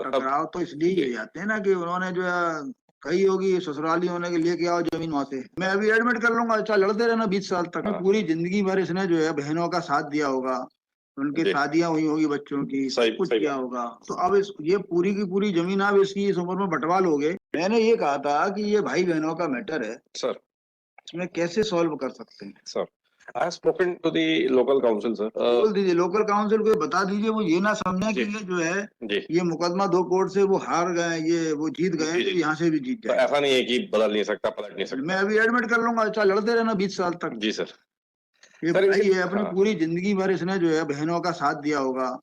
टकराव तो इसलिए हो जाते हैं ना कि उन्होंने जो है कही होगी ससुराली होने के लिए, क्या हो जमीन वहां से मैं अभी एडमिट कर लूंगा, अच्छा लड़ते रहना 20 साल तक। हाँ। पूरी जिंदगी भर इसने जो है बहनों का साथ दिया होगा, उनकी जी। शादियां हुई होगी बच्चों की, सही- सब कुछ सही किया होगा। तो अब ये पूरी की पूरी जमीन आप इसकी इस उम्र में बंटवार लोगे। मैंने ये कहा था कि ये भाई बहनों का मैटर है, सर। इसमें कैसे सॉल्व कर सकते हैं। Sir, I have spoken to the local council, sir. बोल दीजिए लोकल काउंसिल को बता दीजिए, वो ये ना समझे कि जी। ये जो है जी। ये मुकदमा 2 कोर्ट से वो हार गए, ये वो जीत गए, जी, जी। यहाँ से भी जीत तो जाए। ऐसा नहीं है कि बदल नहीं सकता, पलट नहीं सकता। मैं अभी एडमिट कर लूंगा, अच्छा लड़ते रहना 20 साल तक। जी सर। ये सर, भाई इनके- है, अपनी हाँ। पूरी जिंदगी भर इसने जो है बहनों का साथ दिया होगा,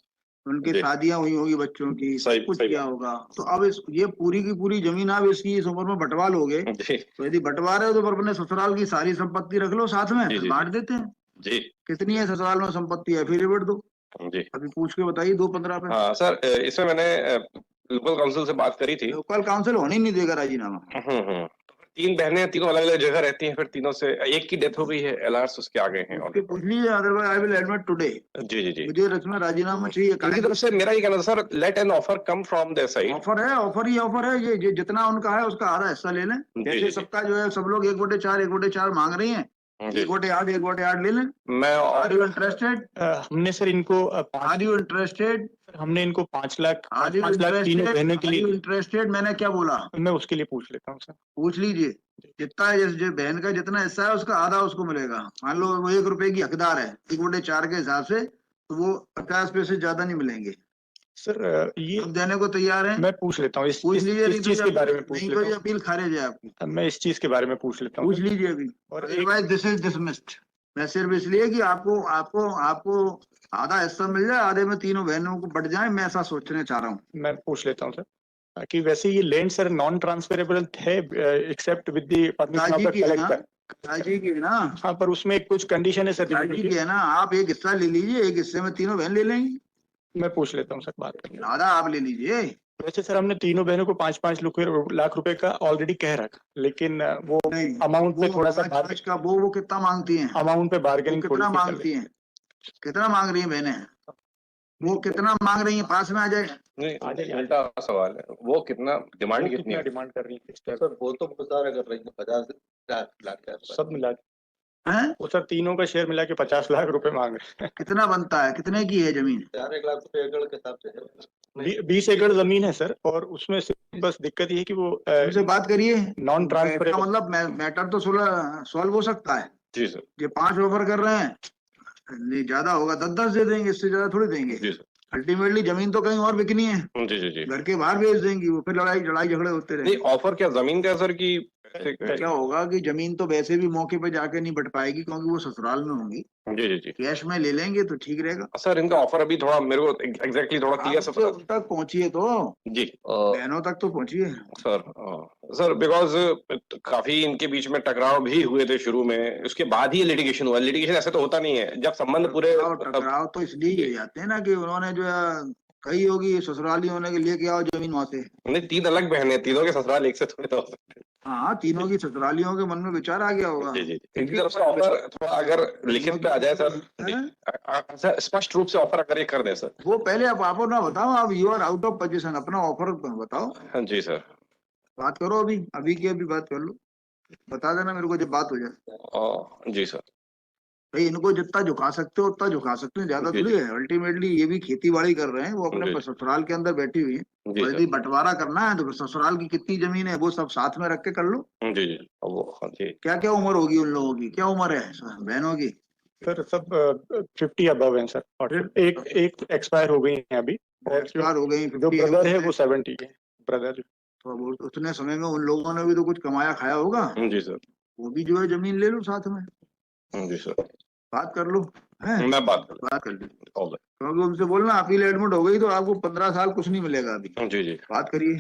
उनकी जी। शादियां हुई होगी बच्चों की, सही- सब कुछ सही किया बात। होगा। तो अब ये पूरी की पूरी जमीन आप इसकी इस उम्र में बंटवा लोगे। जी। तो यदि बंटवा रहे हो तो अपने ससुराल की सारी संपत्ति रख लो साथ में, जी, फिर जी, बांट जी। देते हैं। जी। कितनी है ससुराल में संपत्ति, एफिडेविट दो, जी। अभी पूछ के बताइए 2-15 पे। हाँ सर, इसमें मैंने लोकल काउंसिल से बात करी थी। लोकल काउंसिल होने ही नहीं देगा राजीनामा। तो फिर 3 बहनें, तीनों अलग अलग जगह रहती हैं, फिर तीनों से एक की डेथ हो गई है, एलआरस उसके आ गए हैं उसके ऑलरेडी। पूछ लीजिए, otherwise I will admit today. जी, जी, जी। मुझे इसमें राजीनामा चाहिए। इनकी तरफ से मेरा ये कहना था sir, let an offer come from there side. Offer है, ऑफर ही ऑफर है। ये जितना उनका है उसका आधा हिस्सा ले लें। जी, जैसे जी, जी। सबका जो है सब लोग 1/4 मांग रही हैं, जी। 1/8 ले लें। मैं आर यू इंटरेस्टेड? हमने सर इनको आर यू इंटरेस्टेड? हमने इनको 5 लाख आर यू 5 लाख तीनों बहनों के इंटरेस्टेड? आर यू लिए। इंटरेस्टेड? मैंने क्या बोला, मैं उसके लिए पूछ लेता हूँ सर। पूछ लीजिए। जितना जो बहन का जितना हिस्सा है उसका आधा उसको मिलेगा। मान लो वो 1 रुपए की हकदार है, 1/4 के हिसाब से, तो वो 50 पैसे ज्यादा नहीं मिलेंगे। सर ये हम देने को तैयार हैं। मैं पूछ लेता हूँ पूछ लीजिए, इस चीज के बारे में पूछ नहीं लेता तो ये अपील खारिज है आपकी। हूँ। मैं इस चीज के बारे में पूछ लेता हूँ पूछ लीजिए अभी, और अदरवाइज दिस इज डिसमिस्ड। मैं सिर्फ इसलिए कि आपको आपको आपको आधा हिस्सा मिल जाए, आधे में तीनों बहनों को बट जाए, मैं ऐसा सोचने चाह रहा हूँ। मैं पूछ लेता हूँ सर कि वैसे ये लैंड सर नॉन ट्रांसफरेबल है except with the permission of the collector. राजी की है ना? हाँ, पर उसमें कुछ कंडीशन है सर। राजी की है ना? आप एक हिस्सा ले लीजिए, एक हिस्से में तीनों बहन ले लेंगी। मैं पूछ लेता हूँ सर, बात करके। आधा आप ले लीजिए। वैसे सर हमने तीनों बहनों को 5-5 लाख रुपए का ऑलरेडी कह रखा, लेकिन वो नहीं, अमाउंट पे थोड़ा सा पाँच का वो कितना मांगती हैं? अमाउंट पे बार्गेनिंग कितना मांगती हैं? कितना मांग रही है बहनें? वो कितना मांग रही है? पास में आ जाए। नहीं, उल्टा सवाल है, वो कितना डिमांड कितनी है? डिमांड कर रही है सर वो तो बहुत सारा कर रही है, 50 लाख का सब मिला के। हैं? वो सर तीनों का शेयर मिला के 50 लाख रुपए मांग रहे कितना बनता है, कितने की है जमीन? 4 लाख रुपए एकड़ के हिसाब से है। हैं। 20 एकड़ जमीन है सर, और उसमें से बस दिक्कत ये है कि वो उनसे बात करिए। Non transferable. मतलब मैटर तो सॉल्व हो सकता है। जी सर। ये 5 ऑफर कर रहे हैं, नहीं ज्यादा होगा 10-10 दे देंगे, इससे ज्यादा थोड़ी देंगे। जी सर। अल्टीमेटली जमीन तो कहीं और बिकनी है, जी, जी, जी। घर के बाहर बेच देंगी वो, फिर लड़ाई झगड़े होते नहीं, रहेंगे। ऑफर क्या जमीन का सर की? क्या होगा कि जमीन तो वैसे भी मौके पे जाके नहीं बट पाएगी, क्योंकि वो ससुराल में होंगी। जी, जी, जी। कैश में ले लेंगे तो ठीक रहेगा। सर, इनका ऑफर अभी थोड़ा मेरे को एग्जैक्टली थोड़ा क्लियर से आप उन तक पहुंचिए तो, जी। बहनों तक तो पहुंचिए। सर बिकॉज काफी इनके बीच में टकराव भी हुए थे शुरू में, उसके बाद ही लिटिगेशन हुआ। लिटिगेशन ऐसे तो होता नहीं है, जब संबंध पूरे टकराव तो इसलिए हो जाते हैं ना कि उन्होंने जो है कही होगी ससुराली होने के लिए, क्या हो जमीन वहां से। नहीं, 3 अलग बहनें, तीनों के ससुराल एक से थोड़े तो हो सकते हैं। हाँ, तीनों की ससुरालियों के मन में विचार आ गया होगा। जी, जी, जी। इनकी तरफ से ऑफर थोड़ा अगर लिखित पे आ जाए सर, सर स्पष्ट रूप से ऑफर अगर ये कर दे सर। वो पहले आप ना बताओ, आप you are out of position, अपना ऑफर बताओ। हाँ जी सर। बात करो, अभी की अभी बात कर लो, बता देना मेरे को जब बात हो जाए। जी सर। भाई इनको जितना झुका सकते हो उतना झुका सकते हो, ज्यादा थोड़ी है। अल्टीमेटली ये भी खेती बाड़ी कर रहे हैं, वो अपने ससुराल के अंदर बैठी हुई है। और यदि बंटवारा करना है तो ससुराल की कितनी जमीन है वो सब साथ में रख के कर लो। जी, जी। वो जी। क्या क्या उम्र होगी उन लोगों की, क्या उम्र है बहनों की? सर सब 50 अबव हैं सर, और एक एक्सपायर हो गई है अभी, और एक्सपायर हो गई। जो ब्रदर है वो 70 के ब्रदर। तो उतने समय में उन लोगों ने भी तो कुछ कमाया खाया होगा। जी सर। वो भी जो है जमीन ले लो साथ में। जी सर। बात कर लो। मैं बात कर ली, क्योंकि उनसे बोलना अपील एडमिट हो गई तो आपको 15 साल कुछ नहीं मिलेगा अभी। जी, जी। बात करिए।